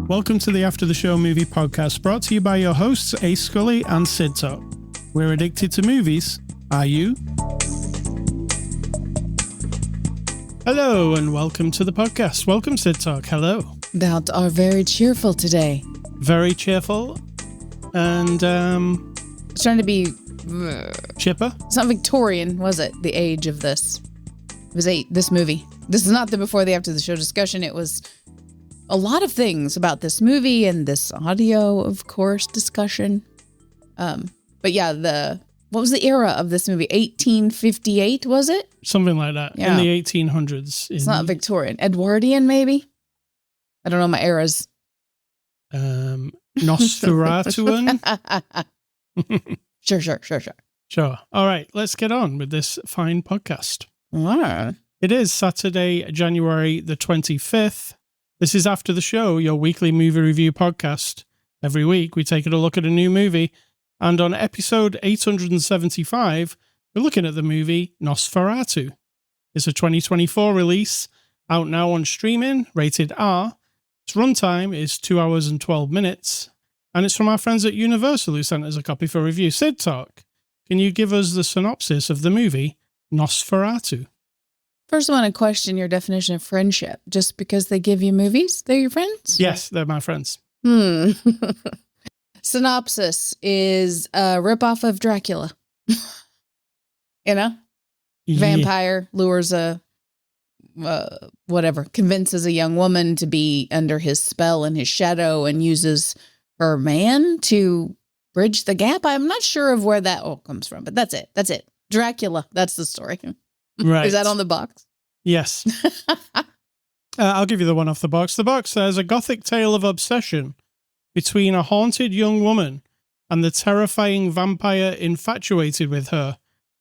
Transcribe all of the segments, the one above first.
Welcome to the After the Show movie podcast, brought to you by your hosts Ace Scully and Sid Talk. We're addicted to movies. Are you? Hello and welcome to the podcast. Welcome, Sid Talk. Hello. Thou are very cheerful today. Very cheerful and It's trying to be chipper. It's not Victorian, was it? The age of this. It was this movie. This is not the before the after the show discussion. It was a lot of things about this movie and this audio, of course, discussion. But yeah, what was the era of this movie? 1858, was it? Something like that. Yeah. In the 1800s. It's not Victorian. Edwardian, maybe? I don't know my eras. Nosferatuan? Sure. Sure. All right, let's get on with this fine podcast. Wow. It is Saturday, January the 25th. This is After the Show, your weekly movie review podcast. Every week, we take a look at a new movie, and on episode 875, we're looking at the movie Nosferatu. It's a 2024 release, out now on streaming, rated R. Its runtime is 2 hours and 12 minutes, and it's from our friends at Universal who sent us a copy for review. Sid Talk, can you give us the synopsis of the movie Nosferatu? First, I want to question your definition of friendship. Just because they give you movies, they're your friends? Yes, they're my friends. Synopsis is a ripoff of Dracula. Vampire lures convinces a young woman to be under his spell and his shadow and uses her man to bridge the gap. I'm not sure of where that all comes from, but that's it. Dracula, that's the story. Right. Is that on the box? Yes. I'll give you the one off the box. The box says, a gothic tale of obsession between a haunted young woman and the terrifying vampire infatuated with her,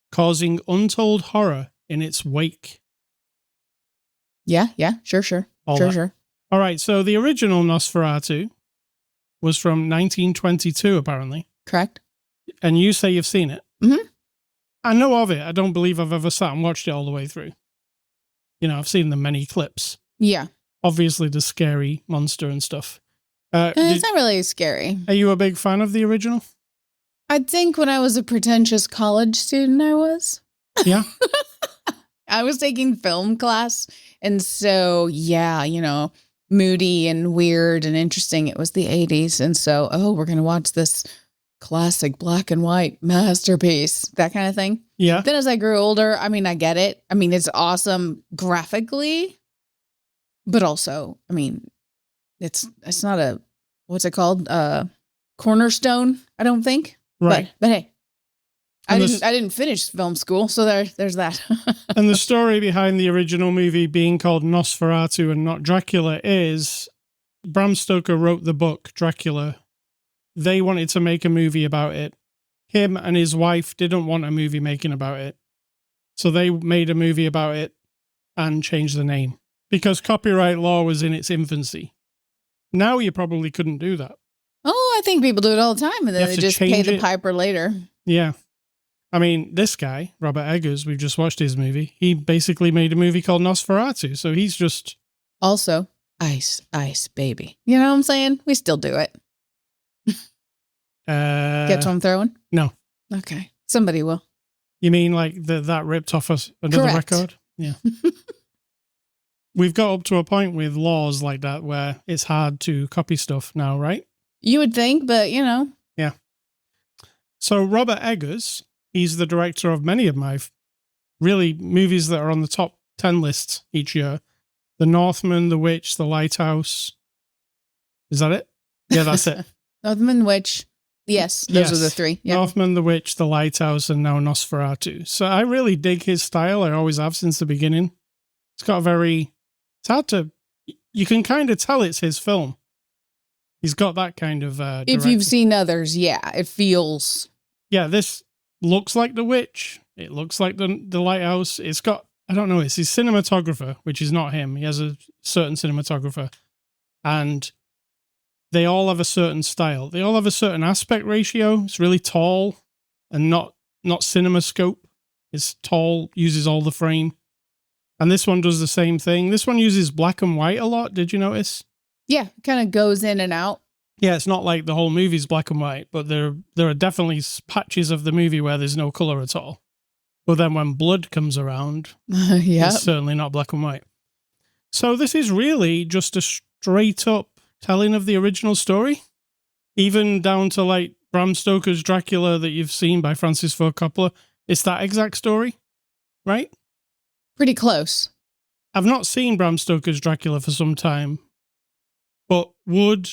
causing untold horror in its wake. Yeah, sure. All right, so the original Nosferatu was from 1922, apparently. Correct. And you say you've seen it. Mm-hmm. I know of it. I don't believe I've ever sat and watched it all the way through. I've seen the many clips. Yeah. Obviously, the scary monster and stuff. It's not really scary. Are you a big fan of the original? I think when I was a pretentious college student, I was. Yeah. I was taking film class. And so, yeah, moody and weird and interesting. It was the 80s. And so, we're going to watch this classic black and white masterpiece, that kind of thing. Yeah. Then as I grew older, I get it. It's awesome graphically, but also, it's not a, what's it called? Cornerstone, I don't think. Right. But hey, I didn't finish film school, so there's that. And the story behind the original movie being called Nosferatu and not Dracula is Bram Stoker wrote the book Dracula. They wanted to make a movie about it. Him and his wife didn't want a movie making about it. So they made a movie about it and changed the name because copyright law was in its infancy. Now you probably couldn't do that. Oh, I think people do it all the time, and then they just pay the piper later. Yeah. This guy, Robert Eggers, we've just watched his movie. He basically made a movie called Nosferatu. So he's just... Also, ice, baby. You know what I'm saying? We still do it. Get what I'm throwing? No. Okay. Somebody will. You mean like that ripped off another Correct. record? Yeah. We've got up to a point with laws like that where it's hard to copy stuff now, right? You would think, but Yeah. So Robert Eggers, he's the director of many of my movies that are on the top 10 lists each year. The Northman, The Witch, The Lighthouse. Is that it? Yeah, that's it. Northman, Witch. Yes, those are the three. Yep. Northman, The Witch, The Lighthouse, and now Nosferatu. So I really dig his style. I always have since the beginning. It's got it's hard to, you can kind of tell it's his film. He's got that kind of if you've seen others, yeah, it feels. Yeah, this looks like The Witch. It looks like the Lighthouse. It's got, I don't know, it's his cinematographer, which is not him. He has a certain cinematographer. And they all have a certain style. They all have a certain aspect ratio. It's really tall and not cinemascope. It's tall, uses all the frame. And this one does the same thing. This one uses black and white a lot. Did you notice? Yeah, kind of goes in and out. Yeah, it's not like the whole movie's black and white, but there are definitely patches of the movie where there's no color at all. But then when blood comes around, it's certainly not black and white. So this is really just a straight up telling of the original story, even down to like Bram Stoker's Dracula that you've seen by Francis Ford Coppola. It's that exact story, right? Pretty close. I've not seen Bram Stoker's Dracula for some time, but would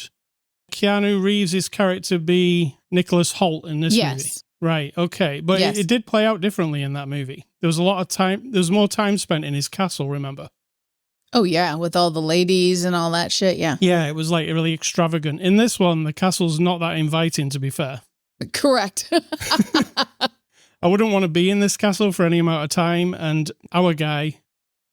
Keanu Reeves' character be Nicholas Hoult in this movie? Right, okay. But it did play out differently in that movie. There was a lot of time, there was more time spent in his castle, remember? Oh, yeah, with all the ladies and all that shit, yeah. Yeah, it was like really extravagant. In this one, the castle's not that inviting, to be fair. Correct. I wouldn't want to be in this castle for any amount of time, and our guy,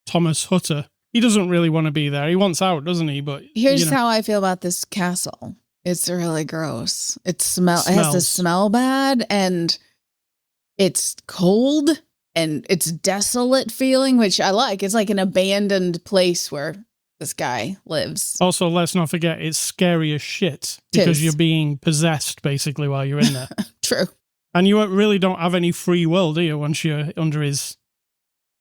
Thomas Hutter, he doesn't really want to be there. He wants out, doesn't he? But here's how I feel about this castle. It's really gross. It has to smell bad, and it's cold, and it's desolate feeling, which I like. It's like an abandoned place where this guy lives. Also, let's not forget, it's scary as shit because you're being possessed basically while you're in there. True. And you really don't have any free will, do you, once you're under his...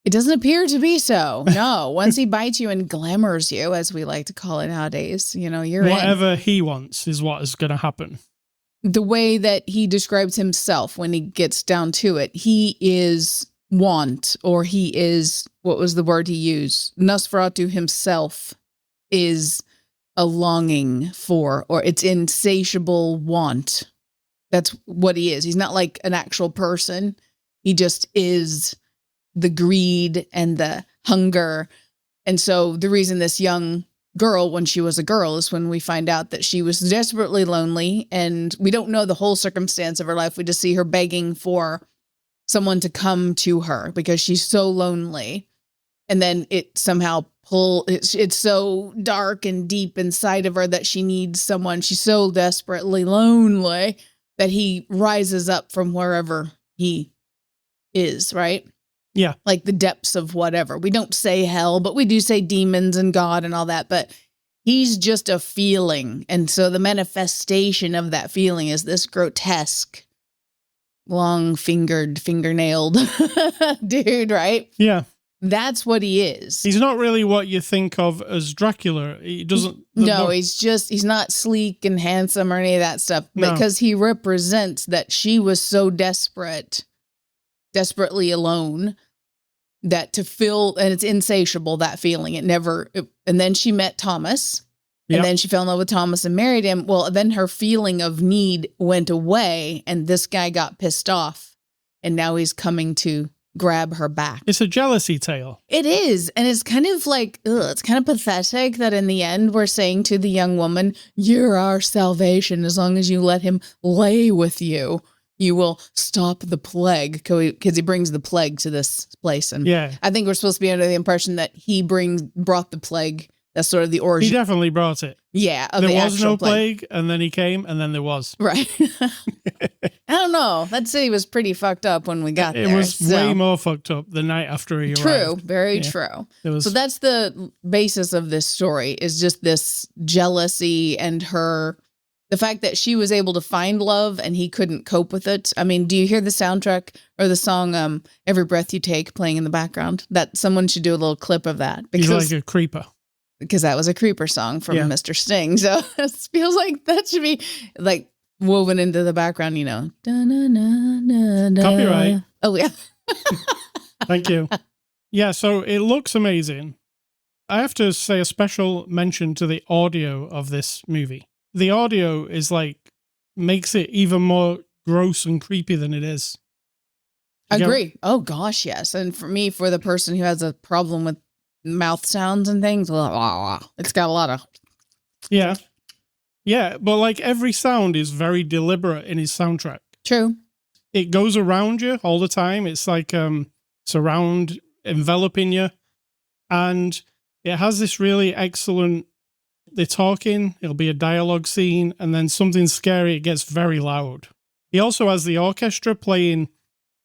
It doesn't appear to be so. No. Once he bites you and glamours you, as we like to call it nowadays, you're whatever he wants is what is going to happen. The way that he describes himself when he gets down to it, he is want, or he is, what was the word he used? Nosferatu himself is a longing for, or it's insatiable want. That's what he is. He's not like an actual person. He just is the greed and the hunger. And so the reason this young girl, when she was a girl, is when we find out that she was desperately lonely, and we don't know the whole circumstance of her life. We just see her begging for someone to come to her because she's so lonely. And then it somehow it's so dark and deep inside of her that she needs someone. She's so desperately lonely that he rises up from wherever he is, right? Yeah. Like the depths of whatever. We don't say hell, but we do say demons and God and all that. But he's just a feeling. And so the manifestation of that feeling is this grotesque, long-fingered, fingernailed dude, right? Yeah. That's what he is. He's not really what you think of as Dracula. He doesn't... No, he's not sleek and handsome or any of that stuff. Because he represents that she was so desperately alone, that to feel, and it's insatiable, that feeling. And then she met Thomas, and then she fell in love with Thomas and married him. Well, then her feeling of need went away, and this guy got pissed off, and now he's coming to grab her back. It's a jealousy tale. It is. And it's kind of like, it's kind of pathetic that in the end we're saying to the young woman, you're our salvation. As long as you let him lay with you, you will stop the plague, because he brings the plague to this place. And I think we're supposed to be under the impression that he brought the plague. That's sort of the origin. He definitely brought it. Yeah. There was no plague, and then he came, and then there was. Right. I don't know. That city was pretty fucked up when we got there. It was way more fucked up the night after he arrived. True. Very true. So that's the basis of this story, is just this jealousy and the fact that she was able to find love and he couldn't cope with it. I mean, do you hear the soundtrack or the song Every Breath You Take playing in the background? That someone should do a little clip of that. He's like a creeper. Because that was a creeper song from Mr. Sting. So it feels like that should be like woven into the background, Copyright. Oh, yeah. Thank you. Yeah, so it looks amazing. I have to say a special mention to the audio of this movie. The audio is makes it even more gross and creepy than it is. Agree. Oh, gosh, yes. And for me, for the person who has a problem with mouth sounds and things, it's got a lot of... Yeah, but every sound is very deliberate in his soundtrack. True. It goes around you all the time. It's like surround, enveloping you. And it has this really excellent... They're talking, it'll be a dialogue scene, and then something scary, it gets very loud. He also has the orchestra playing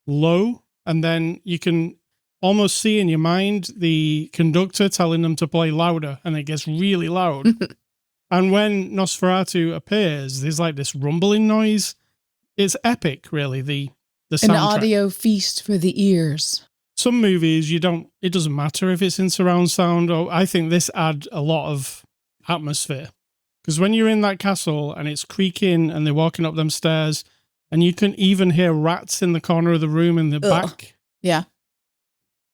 low, and then you can almost see in your mind the conductor telling them to play louder, and it gets really loud. And when Nosferatu appears, there's like this rumbling noise. It's epic, really, the soundtrack. An audio feast for the ears. Some movies, it doesn't matter if it's in surround sound, or I think this adds a lot of atmosphere. Because when you're in that castle and it's creaking and they're walking up them stairs, and you can even hear rats in the corner of the room in the back. Yeah.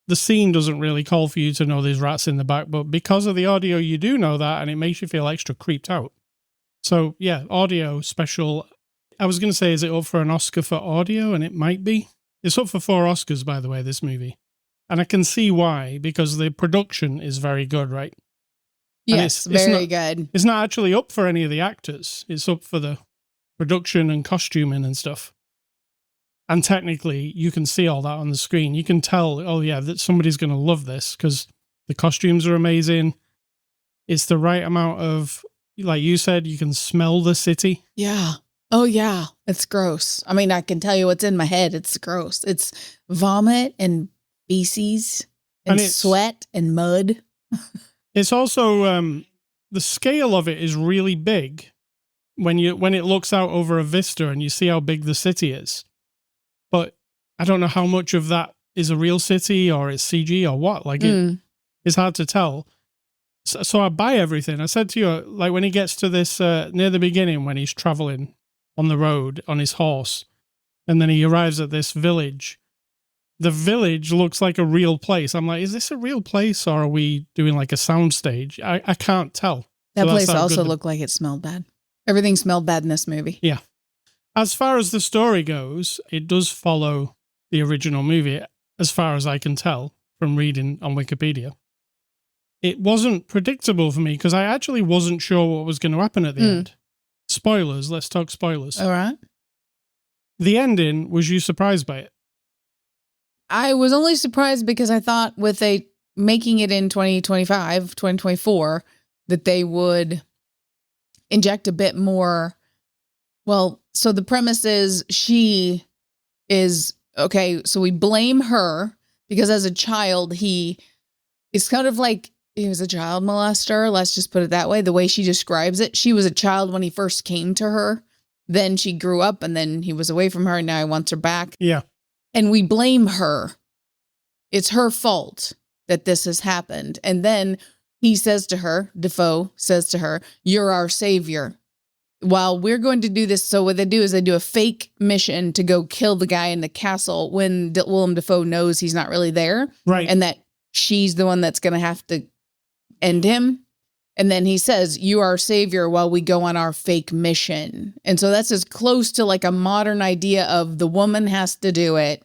The scene doesn't really call for you to know there's rats in the back, but because of the audio, you do know that, and it makes you feel extra creeped out. So, yeah, audio, special. I was going to say, is it up for an Oscar for audio? And it might be. It's up for 4 Oscars, by the way, this movie. And I can see why, because the production is very good, right? Yes, very good. It's not actually up for any of the actors. It's up for the production and costuming and stuff. And technically, you can see all that on the screen. You can tell, oh yeah, that somebody's going to love this because the costumes are amazing. It's the right amount of, like you said, you can smell the city. Yeah. Oh yeah. It's gross. I mean, I can tell you what's in my head. It's gross. It's vomit and feces and sweat and mud. It's also, the scale of it is really big when it looks out over a vista and you see how big the city is. But I don't know how much of that is a real city or it's CG or what. Like it's hard to tell. So I buy everything. I said to you, like when he gets to this, near the beginning when he's traveling on the road on his horse, and then he arrives at this village. The village looks like a real place. I'm like, is this a real place or are we doing like a soundstage? I can't tell. That place also looked like it smelled bad. Everything smelled bad in this movie. Yeah. As far as the story goes, it does follow the original movie, as far as I can tell from reading on Wikipedia. It wasn't predictable for me because I actually wasn't sure what was going to happen at the end. Spoilers. Let's talk spoilers. All right. The ending, was you surprised by it? I was only surprised because I thought with making it in 2025, 2024, that they would inject a bit more. Well, so the premise is she is, okay, so we blame her because as a child, it's kind of like he was a child molester. Let's just put it that way. The way she describes it, she was a child when he first came to her. Then she grew up and then he was away from her and now he wants her back. Yeah. And we blame her. It's her fault that this has happened. And then he says to her, Defoe says to her, you're our savior. While we're going to do this, so what they do is they do a fake mission to go kill the guy in the castle when Willem Dafoe knows he's not really there. Right. And that she's the one that's going to have to end him. And then he says, you are our savior while we go on our fake mission. And so that's as close to like a modern idea of the woman has to do it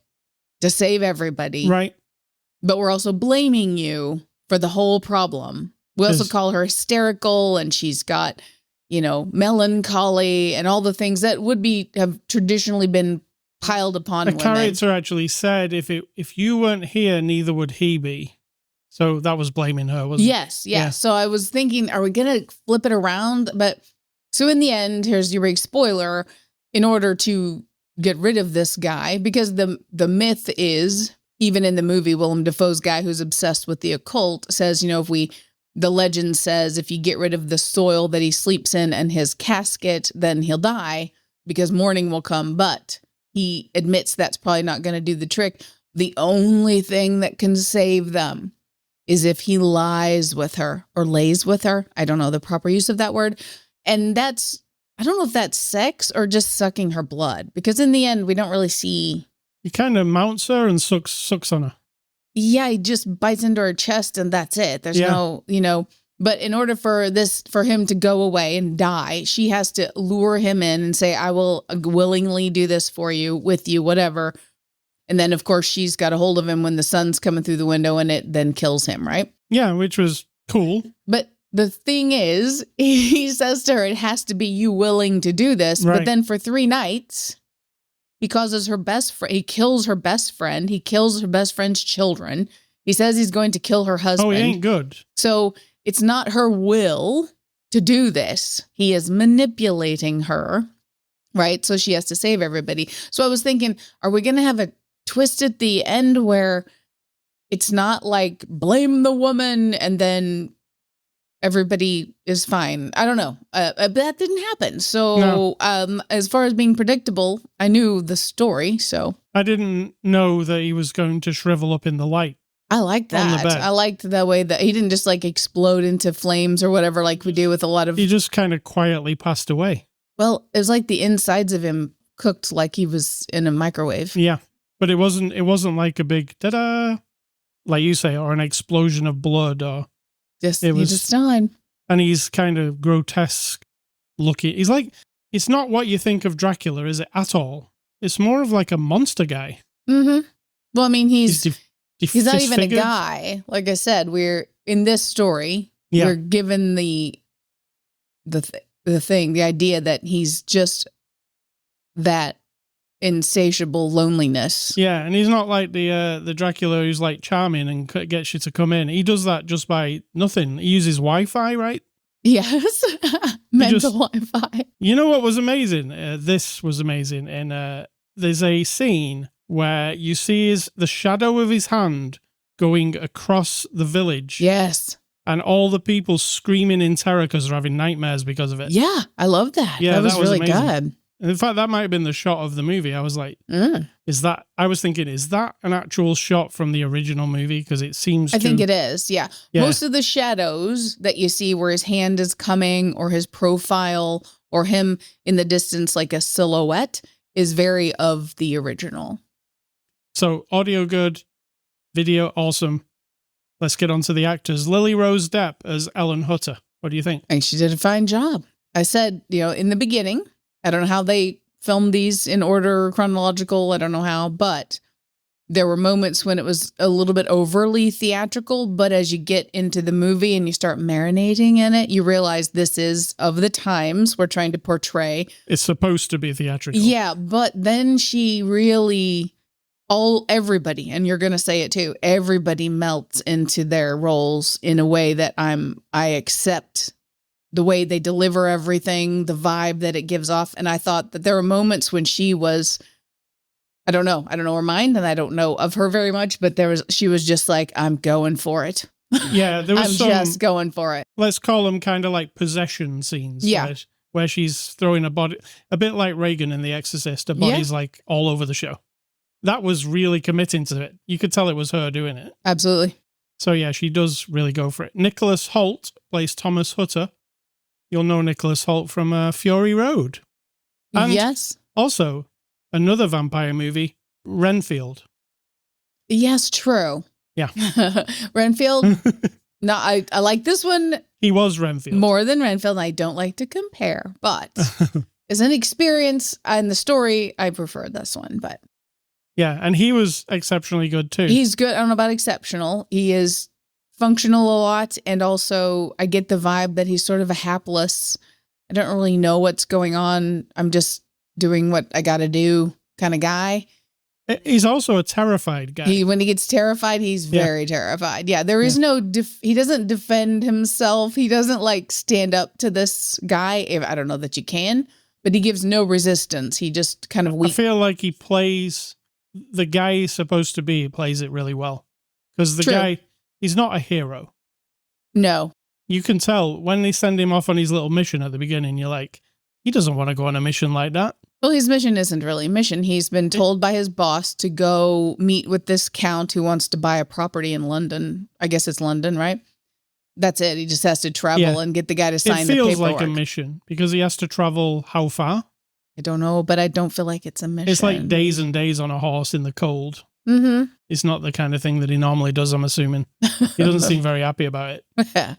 to save everybody. Right. But we're also blaming you for the whole problem. We also call her hysterical and she's got, melancholy and all the things that have traditionally been piled upon women. The character actually said, if you weren't here, neither would he be. So that was blaming her, wasn't it? Yes, yeah. So I was thinking, are we going to flip it around? But so in the end, here's your big spoiler, in order to get rid of this guy, because the myth is, even in the movie, Willem Dafoe's guy who's obsessed with the occult says, the legend says if you get rid of the soil that he sleeps in and his casket, then he'll die because morning will come. But he admits that's probably not going to do the trick. The only thing that can save them is if he lies with her or lays with her. I don't know the proper use of that word. And I don't know if that's sex or just sucking her blood, because in the end, we don't really see. He kind of mounts her and sucks on her. Yeah, he just bites into her chest and that's it. There's no, but in order for him to go away and die, she has to lure him in and say, I will willingly do this for you, with you, whatever. And then, of course, she's got a hold of him when the sun's coming through the window and it then kills him, right? Yeah, which was cool. But the thing is, he says to her, it has to be you willing to do this. Right. But then for 3 nights, he causes her he kills her best friend. He kills her best friend's children. He says he's going to kill her husband. Oh, he ain't good. So it's not her will to do this. He is manipulating her, right? So she has to save everybody. So I was thinking, are we going to have a twist at the end where it's not like blame the woman and then everybody is fine. I don't know. But that didn't happen. So as far as being predictable, I knew the story. So I didn't know that he was going to shrivel up in the light. I liked that. I liked the way that he didn't just like explode into flames or whatever like we do with a lot of... He just kind of quietly passed away. Well, it was like the insides of him cooked like he was in a microwave. Yeah, but it wasn't like a big ta-da, like you say, or an explosion of blood, or he just died. And he's kind of grotesque looking. He's like, it's not what you think of Dracula, is it, at all? It's more of like a monster guy. Mm-hmm. Well, I mean, he's not even a disfigured. guy. Like I said, we're in this story. Yeah. We're given the idea that he's just that insatiable loneliness. Yeah, and he's not like the Dracula who's like charming and gets you to come in. He does that just by nothing. He uses Wi-Fi, right? Yes, mental Wi-Fi. You know what was amazing? This was amazing. And there's a scene where you see the shadow of his hand going across the village. Yes. And all the people screaming in terror because they're having nightmares because of it. Yeah, I love that. Yeah, that was really amazing. Good. And in fact, that might have been the shot of the movie. I was like, is that an actual shot from the original movie? Because it seems I think it is, yeah. Most of the shadows that you see where his hand is coming or his profile or him in the distance like a silhouette is very of the original. So audio good, video awesome. Let's get on to the actors. Lily Rose Depp as Ellen Hutter. What do you think? I think she did a fine job. I said, in the beginning, I don't know how they filmed these in order chronological. I don't know how, but there were moments when it was a little bit overly theatrical. But as you get into the movie and you start marinating in it, you realize this is of the times we're trying to portray. It's supposed to be theatrical. Yeah, but then she really... everybody, and you're going to say it too, everybody melts into their roles in a way that I accept the way they deliver everything, the vibe that it gives off. And I thought that there were moments when she was, I don't know her mind and I don't know of her very much, but she was just like, I'm going for it. Yeah, there was just going for it. Let's call them kind of like possession scenes. Yeah. Where she's throwing a body, a bit like Reagan in The Exorcist, her body's like all over the show. That was really committing to it. You could tell it was her doing it. Absolutely. So yeah, she does really go for it. Nicholas Hoult plays Thomas Hutter. You'll know Nicholas Hoult from Fury Road. And yes. Also, another vampire movie, Renfield. Yes, true. Yeah. Renfield. No, I like this one. He was Renfield. More than Renfield. I don't like to compare, but as an experience and the story, I prefer this one, but. Yeah, and he was exceptionally good too. He's good. I don't know about exceptional. He is functional a lot, and also I get the vibe that he's sort of a hapless, I don't really know what's going on, I'm just doing what I gotta do kind of guy. He's also a terrified guy. When he gets terrified, he's very terrified. Yeah, there is no, he doesn't defend himself. He doesn't like stand up to this guy. I don't know that you can, but he gives no resistance. He just kind of weak. I feel like he plays the guy he's supposed to be. He plays it really well. Because the guy, he's not a hero. No. You can tell when they send him off on his little mission at the beginning, you're like, he doesn't want to go on a mission like that. Well, his mission isn't really a mission. He's been told by his boss to go meet with this count who wants to buy a property in London. I guess it's London, right? That's it. He just has to travel and get the guy to sign the paperwork. It feels like a mission because he has to travel how far? I don't know, but I don't feel like it's a mission. It's like days and days on a horse in the cold. Mm-hmm. It's not the kind of thing that he normally does, I'm assuming. He doesn't seem very happy about it.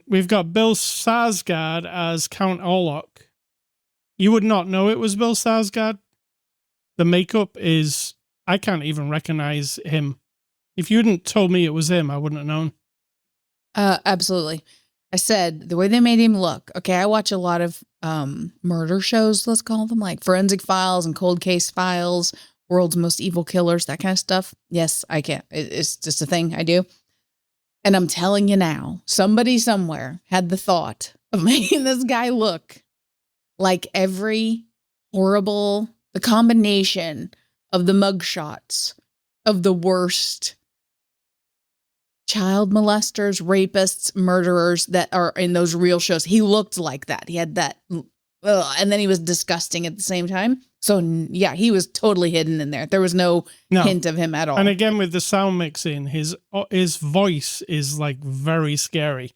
We've got Bill Skarsgård as Count Orlok. You would not know it was Bill Skarsgård. The makeup is... I can't even recognize him. If you hadn't told me it was him, I wouldn't have known. Absolutely. I said, the way they made him look... Okay, I watch a lot of murder shows, let's call them, like Forensic Files and Cold Case Files, World's Most Evil Killers, that kind of stuff. Yes, I can. It's just a thing I do. And I'm telling you now, somebody somewhere had the thought of making this guy look like every horrible, the combination of the mugshots of the worst child molesters, rapists, murderers that are in those real shows. He looked like that. He had that, and then he was disgusting at the same time. So yeah, he was totally hidden in there. There was no hint of him at all. And again, with the sound mixing, his voice is like very scary.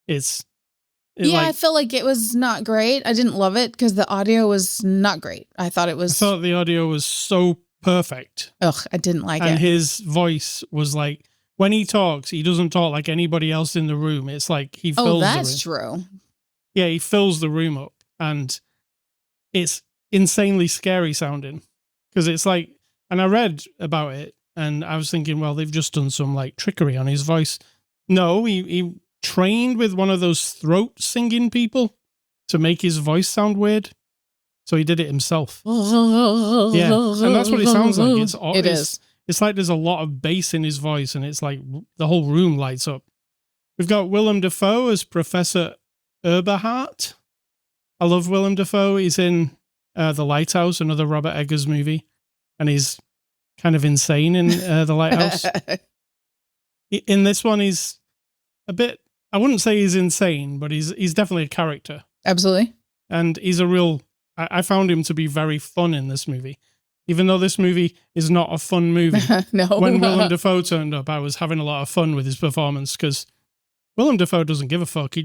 I felt like it was not great. I didn't love it because the audio was not great. I thought the audio was so perfect. Ugh, I didn't like it. And his voice was like, when he talks, he doesn't talk like anybody else in the room. It's like he fills the room. Oh, that's true. Yeah, he fills the room up. And it's insanely scary sounding. Because it's like, and I read about it, and I was thinking, well, they've just done some like trickery on his voice. No, he trained with one of those throat singing people to make his voice sound weird. So he did it himself. Yeah, and that's what it sounds like. It is. It's like there's a lot of bass in his voice, and it's like the whole room lights up. We've got Willem Dafoe as Professor Eberhardt. I love Willem Dafoe. He's in The Lighthouse, another Robert Eggers movie, and he's kind of insane in The Lighthouse. In this one, he's a bit, I wouldn't say he's insane, but he's definitely a character. Absolutely. And he's a real, I found him to be very fun in this movie. Even though this movie is not a fun movie. No. When Willem Dafoe turned up, I was having a lot of fun with his performance because Willem Dafoe doesn't give a fuck. He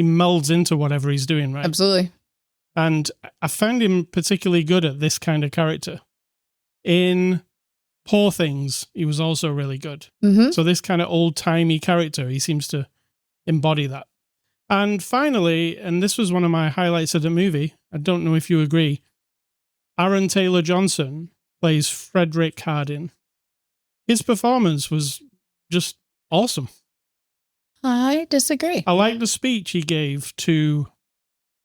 melds into whatever he's doing, right? Absolutely. And I found him particularly good at this kind of character. In Poor Things, he was also really good. Mm-hmm. So this kind of old-timey character, he seems to embody that. And finally, and this was one of my highlights of the movie, I don't know if you agree, Aaron Taylor Johnson plays Frederick Hardin. His performance was just awesome. I disagree. I like the speech he gave to,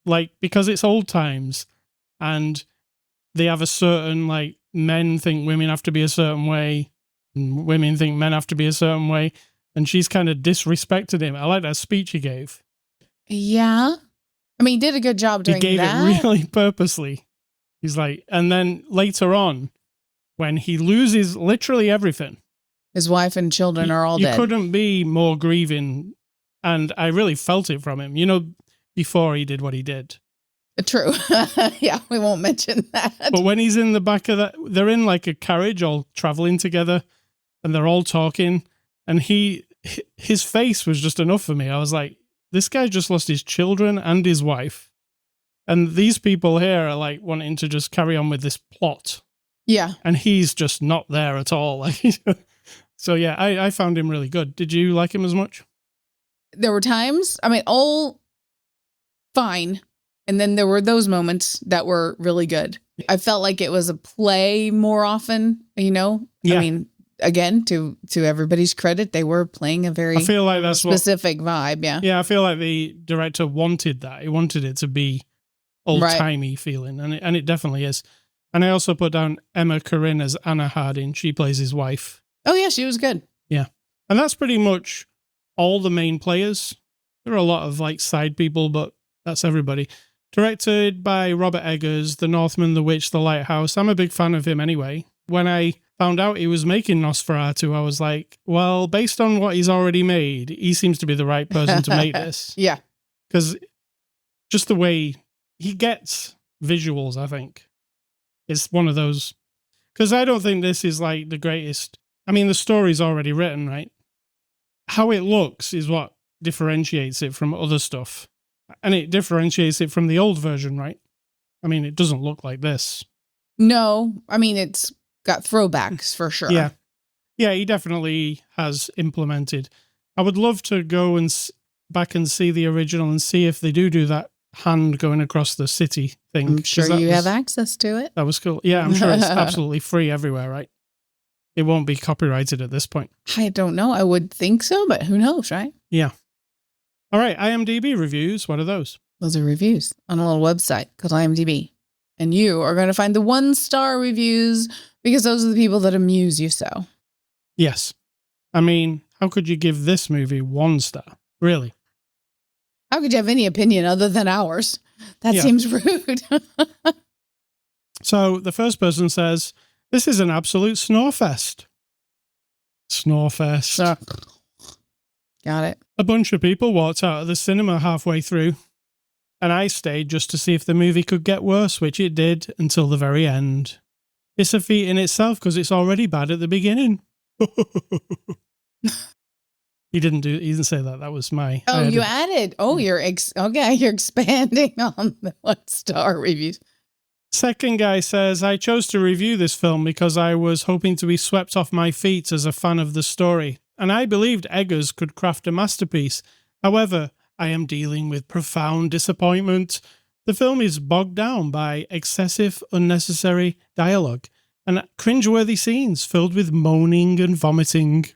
like, because it's old times and they have a certain, like, men think women have to be a certain way and women think men have to be a certain way. And she's kind of disrespected him. I like that speech he gave. Yeah. I mean, he did a good job doing that. He gave it really purposely. He's like, and then later on, when he loses literally everything. His wife and children are all dead. You couldn't be more grieving. And I really felt it from him, before he did what he did. True. Yeah, we won't mention that. But when he's in the back of that, they're in like a carriage all traveling together and they're all talking. And his face was just enough for me. I was like, this guy just lost his children and his wife. And these people here are like wanting to just carry on with this plot. Yeah. And he's just not there at all. So yeah, I found him really good. Did you like him as much? There were times, all fine. And then there were those moments that were really good. I felt like it was a play more often, Yeah. I mean, again, to everybody's credit, they were playing a very specific vibe. Yeah. Yeah, I feel like the director wanted that. He wanted it to be old-timey feeling, and it definitely is. And I also put down Emma Corrin as Anna Harding. She plays his wife. Oh, yeah, she was good. Yeah. And that's pretty much all the main players. There are a lot of like side people, but that's everybody. Directed by Robert Eggers, The Northman, The Witch, The Lighthouse. I'm a big fan of him anyway. When I found out he was making Nosferatu, I was like, well, based on what he's already made, he seems to be the right person to make this. Yeah. Because just the way he gets visuals, I think, is one of those. Because I don't think this is like the greatest. I mean, the story's already written, right? How it looks is what differentiates it from other stuff. And it differentiates it from the old version, right? I mean, it doesn't look like this. No, I mean, it's got throwbacks for sure. Yeah. Yeah, he definitely has implemented. I would love to go and back and see the original and see if they do that hand going across the city thing. I'm sure you have access to it. That was cool. Yeah, I'm sure it's absolutely free everywhere, right? It won't be copyrighted at this point. I don't know. I would think so, but who knows, right? Yeah. All right, IMDb reviews. What are those? Those are reviews on a little website called IMDb. And you are going to find the 1-star reviews because those are the people that amuse you so. Yes. I mean, how could you give this movie 1 star? Really? How could you have any opinion other than ours? That seems rude. So the first person says, this is an absolute snore fest. Snorefest. So, got it. A bunch of people walked out of the cinema halfway through, and I stayed just to see if the movie could get worse, which it did until the very end. It's a feat in itself because it's already bad at the beginning. He didn't say that. That was my... Oh, you added. Oh, you're expanding on the 1-star reviews. Second guy says, I chose to review this film because I was hoping to be swept off my feet as a fan of the story, and I believed Eggers could craft a masterpiece. However, I am dealing with profound disappointment. The film is bogged down by excessive, unnecessary dialogue and cringeworthy scenes filled with moaning and vomiting.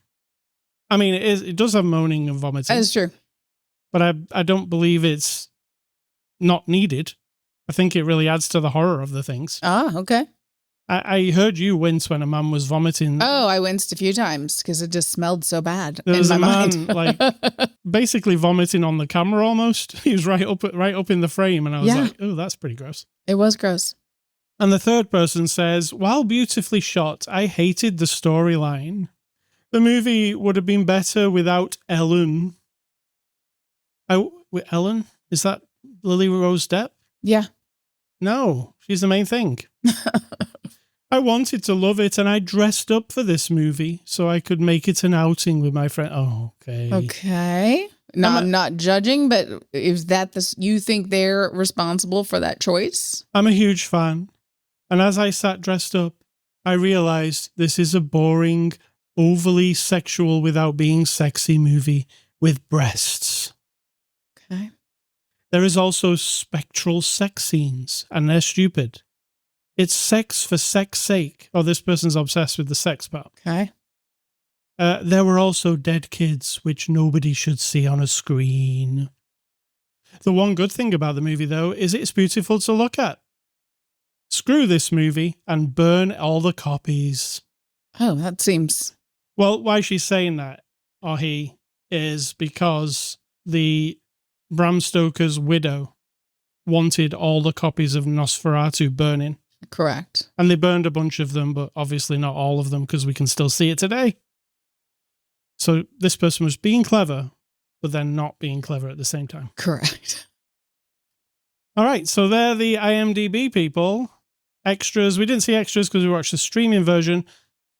I mean, it does have moaning and vomiting. That is true. But I don't believe it's not needed. I think it really adds to the horror of the things. Ah, okay. I heard you wince when a man was vomiting. Oh, I winced a few times because it just smelled so bad. There was in my a man like basically vomiting on the camera almost. He was right up in the frame, and I was like, oh, that's pretty gross. It was gross. And the third person says, while beautifully shot, I hated the storyline. The movie would have been better without Ellen. Ellen? Is that Lily Rose Depp? Yeah. No, she's the main thing. I wanted to love it, and I dressed up for this movie so I could make it an outing with my friend. Oh, okay. Okay. No, I'm not judging, but is that you think they're responsible for that choice? I'm a huge fan. And as I sat dressed up, I realized this is a boring, overly sexual without being sexy movie with breasts. Okay. There is also spectral sex scenes, and they're stupid. It's sex for sex sake. Oh, this person's obsessed with the sex part. Okay. There were also dead kids, which nobody should see on a screen. The one good thing about the movie, though, is it's beautiful to look at. Screw this movie and burn all the copies. Oh, that seems... Well, why she's saying that, or he, is because the Bram Stoker's widow wanted all the copies of Nosferatu burning. Correct. And they burned a bunch of them, but obviously not all of them because we can still see it today. So this person was being clever, but then not being clever at the same time. Correct. All right, so they're the IMDb people. Extras. We didn't see extras because we watched the streaming version.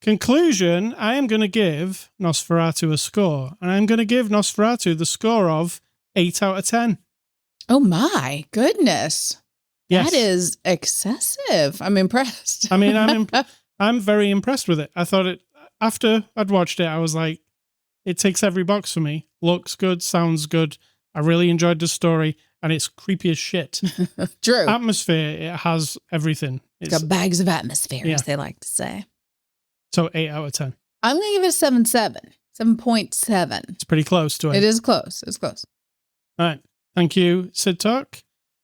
Conclusion, I am going to give Nosferatu a score. And I'm going to give Nosferatu the score of 8 out of 10. Oh my goodness. Yes. That is excessive. I'm impressed. I mean, I'm very impressed with it. I thought it, after I'd watched it, I was like, it ticks every box for me. Looks good, sounds good. I really enjoyed the story, and it's creepy as shit. True. Atmosphere, it has everything. It's got bags of atmosphere, as they like to say. So 8 out of 10. I'm going to give it a 7.7. It's pretty close to it. It is close. It's close. All right. Thank you, Sid Talk.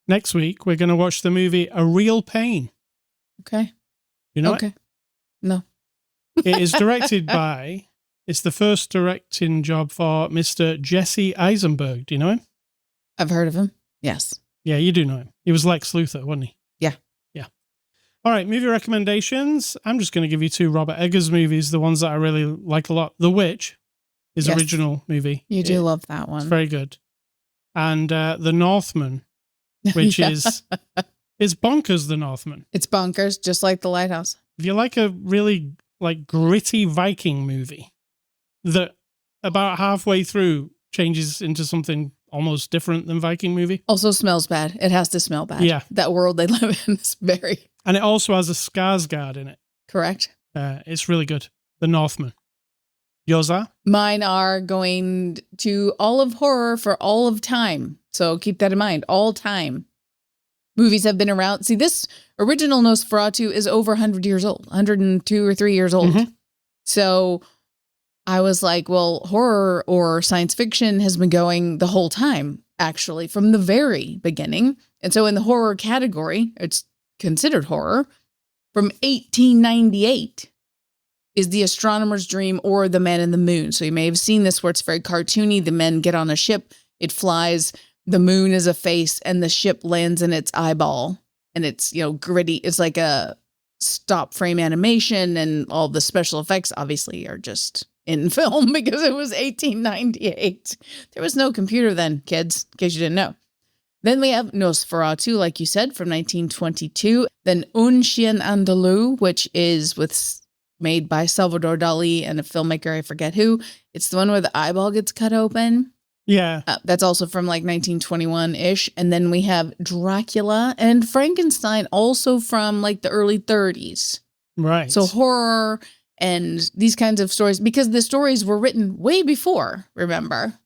Next week, we're going to watch the movie A Real Pain. Okay. You know it? No. It is directed by, it's the first directing job for Mr. Jesse Eisenberg. Do you know him? I've heard of him. Yes. Yeah, you do know him. He was Lex Luthor, wasn't he? Yeah. Yeah. All right, movie recommendations. I'm just going to give you 2 Robert Eggers movies, the ones that I really like a lot. The Witch, his original movie. You do love that one. It's very good. And The Northman, which is bonkers, The Northman. It's bonkers, just like The Lighthouse. If you like a really gritty Viking movie that about halfway through changes into something almost different than Viking movie. Also smells bad. It has to smell bad. Yeah. That world they live in is very... And it also has a Skarsgård in it. Correct. It's really good. The Northman. Yours are? Mine are going to all of horror for all of time. So keep that in mind. All time. Movies have been around. See, this original Nosferatu is over 100 years old. 102 or 3 years old. Mm-hmm. So I was like, well, horror or science fiction has been going the whole time, actually, from the very beginning. And so in the horror category, it's considered horror. From 1898 is The Astronomer's Dream or The Man in the Moon. So you may have seen this where it's very cartoony. The men get on a ship, it flies, the moon is a face, and the ship lands in its eyeball. And it's, gritty. It's like a stop frame animation, and all the special effects obviously are just in film because it was 1898. There was no computer then, kids, in case you didn't know. Then we have Nosferatu, like you said, from 1922. Then Un Chien Andalou, which is made by Salvador Dali and a filmmaker, I forget who. It's the one where the eyeball gets cut open. Yeah. That's also from like 1921-ish. And then we have Dracula and Frankenstein, also from like the early 30s. Right. So horror and these kinds of stories, because the stories were written way before, remember?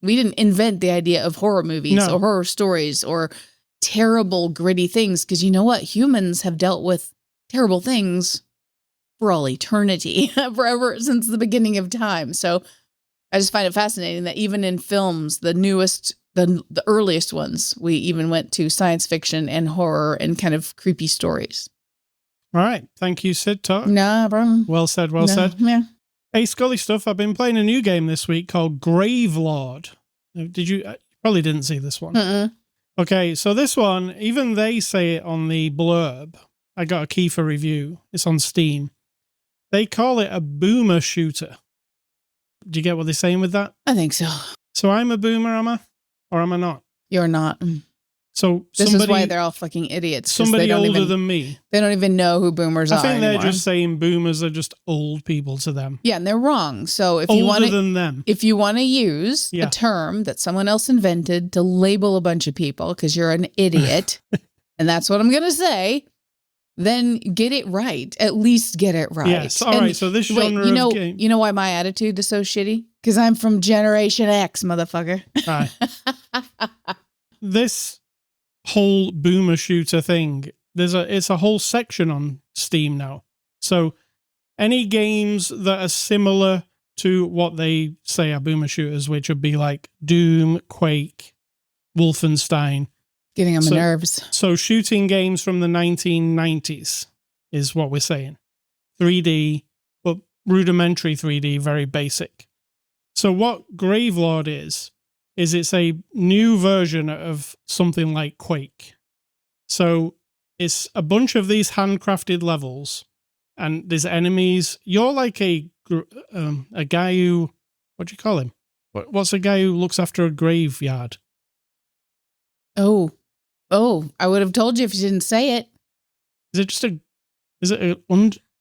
We didn't invent the idea of horror movies or horror stories or terrible, gritty things, because you know what? Humans have dealt with terrible things for all eternity, forever, since the beginning of time. So I just find it fascinating that even in films, the newest, the earliest ones, we even went to science fiction and horror and kind of creepy stories. All right. Thank you, Sid Talk. No problem. Well said, well said. Yeah. Hey, Scully Stuff, I've been playing a new game this week called Gravelord. Did you probably didn't see this one? Okay, so this one, even they say it on the blurb. I got a key for review. It's on Steam. They call it a boomer shooter. Do you get what they're saying with that? I think so. So I'm a boomer, am I? Or am I not? You're not. So this is why they're all fucking idiots. Somebody older than me. They don't even know who boomers are. I think they're anymore. just saying boomers are just old people to them. Yeah, and they're wrong. So if older than them, if you want to use a term that someone else invented to label a bunch of people because you're an idiot, and that's what I'm gonna say, then get it right. At least get it right. Yes. All right. So this genre of game. You know why my attitude is so shitty? Because I'm from Generation X, motherfucker. Right. This whole boomer shooter thing, it's a whole section on Steam now. So any games that are similar to what they say are boomer shooters, which would be like Doom, Quake, Wolfenstein. Getting on my nerves. So shooting games from the 1990s is what we're saying. 3D, but rudimentary 3D, very basic. So what Gravelord is it's a new version of something like Quake. So it's a bunch of these handcrafted levels, and there's enemies. You're like a guy who, what do you call him? What's a guy who looks after a graveyard? Oh, I would have told you if you didn't say it.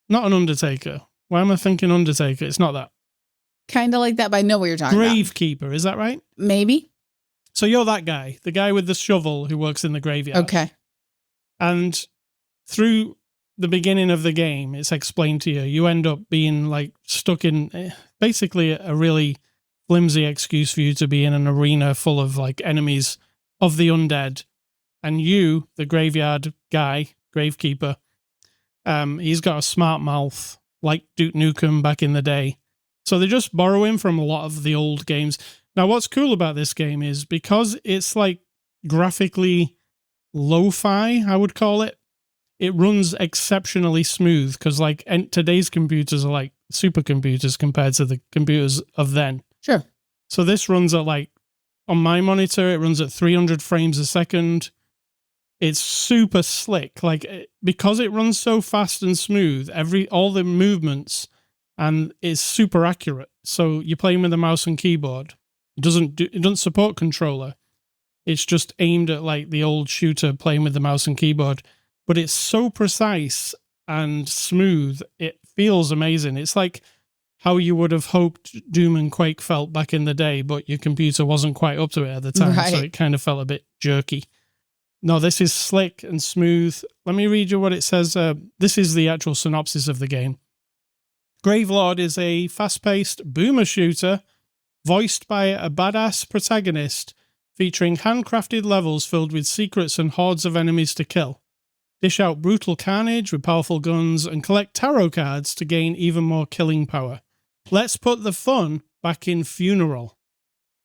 Not an undertaker? Why am I thinking undertaker? It's not that. Kind of like that, but I know what you're talking about. Gravekeeper, is that right? Maybe. So you're that guy, the guy with the shovel who works in the graveyard. Okay. And through the beginning of the game, it's explained to you, you end up being like stuck in basically a really flimsy excuse for you to be in an arena full of like enemies of the undead. And you, the graveyard guy, gravekeeper, he's got a smart mouth like Duke Nukem back in the day. So they're just borrowing from a lot of the old games. Now, what's cool about this game is because it's like graphically lo-fi, I would call it, it runs exceptionally smooth because like today's computers are like supercomputers compared to the computers of then. Sure. So this runs at like, on my monitor, it runs at 300 frames a second. It's super slick. Like, because it runs so fast and smooth, all the movements, and it's super accurate. So you're playing with a mouse and keyboard. It doesn't support controller. It's just aimed at like the old shooter playing with the mouse and keyboard. But it's so precise and smooth. It feels amazing. It's like how you would have hoped Doom and Quake felt back in the day, but your computer wasn't quite up to it at the time. Right. So it kind of felt a bit jerky. No, this is slick and smooth. Let me read you what it says. This is the actual synopsis of the game. Gravelord is a fast-paced boomer shooter voiced by a badass protagonist featuring handcrafted levels filled with secrets and hordes of enemies to kill. Dish out brutal carnage with powerful guns and collect tarot cards to gain even more killing power. Let's put the fun back in Funeral.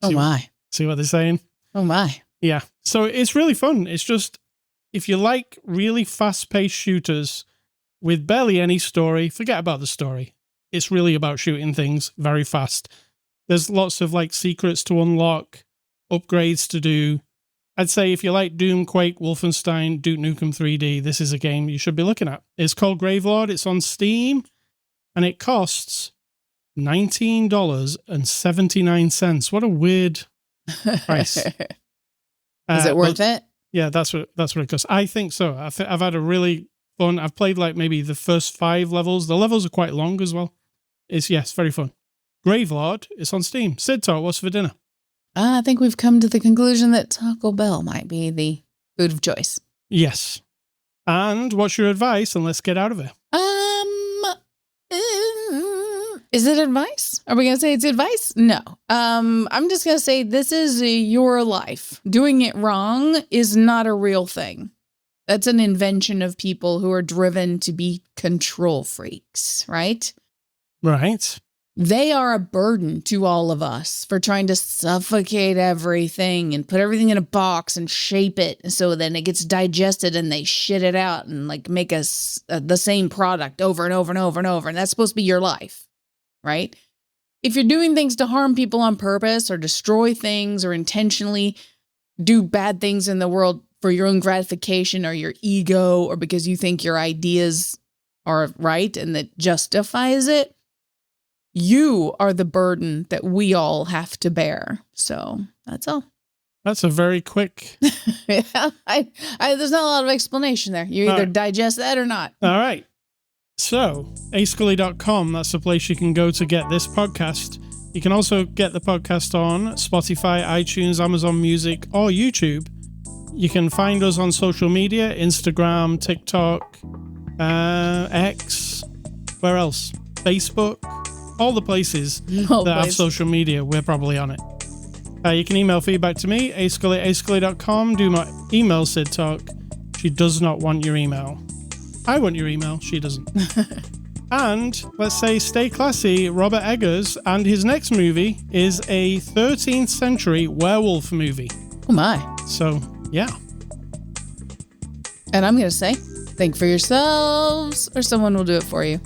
Oh my. See what they're saying? Oh my. Yeah. So it's really fun. It's just, if you like really fast-paced shooters with barely any story, forget about the story. It's really about shooting things very fast. There's lots of like secrets to unlock, upgrades to do. I'd say if you like Doom, Quake, Wolfenstein, Duke Nukem 3D, this is a game you should be looking at. It's called Gravelord. It's on Steam, and it costs $19.79. What a weird price. Is it worth it? Yeah, that's what it costs. I think so. I've had a really fun. I've played like maybe the first 5 levels. The levels are quite long as well. It's very fun. Gravelord is on Steam. Sid Talk, what's for dinner? I think we've come to the conclusion that Taco Bell might be the food of choice. Yes. And what's your advice? And let's get out of here. Is it advice? Are we going to say it's advice? No. I'm just going to say this is your life. Doing it wrong is not a real thing. That's an invention of people who are driven to be control freaks, right? Right. They are a burden to all of us for trying to suffocate everything and put everything in a box and shape it so then it gets digested and they shit it out and like make us the same product over and over and over and over. And that's supposed to be your life, right? If you're doing things to harm people on purpose or destroy things or intentionally do bad things in the world for your own gratification or your ego or because you think your ideas are right and that justifies it, you are the burden that we all have to bear. So that's all. That's a very quick. Yeah, there's not a lot of explanation there. You either digest that or not. All right. So, ascully.com, that's the place you can go to get this podcast. You can also get the podcast on Spotify, iTunes, Amazon Music, or YouTube. You can find us on social media, Instagram, TikTok, X, where else? Facebook. All the places have social media, we're probably on it. You can email feedback to me, ascully@ascully.com. Do not email Sid Talk. She does not want your email. I want your email. She doesn't. And let's say stay classy, Robert Eggers, and his next movie is a 13th century werewolf movie. Oh my. So, yeah. And I'm going to say, think for yourselves or someone will do it for you.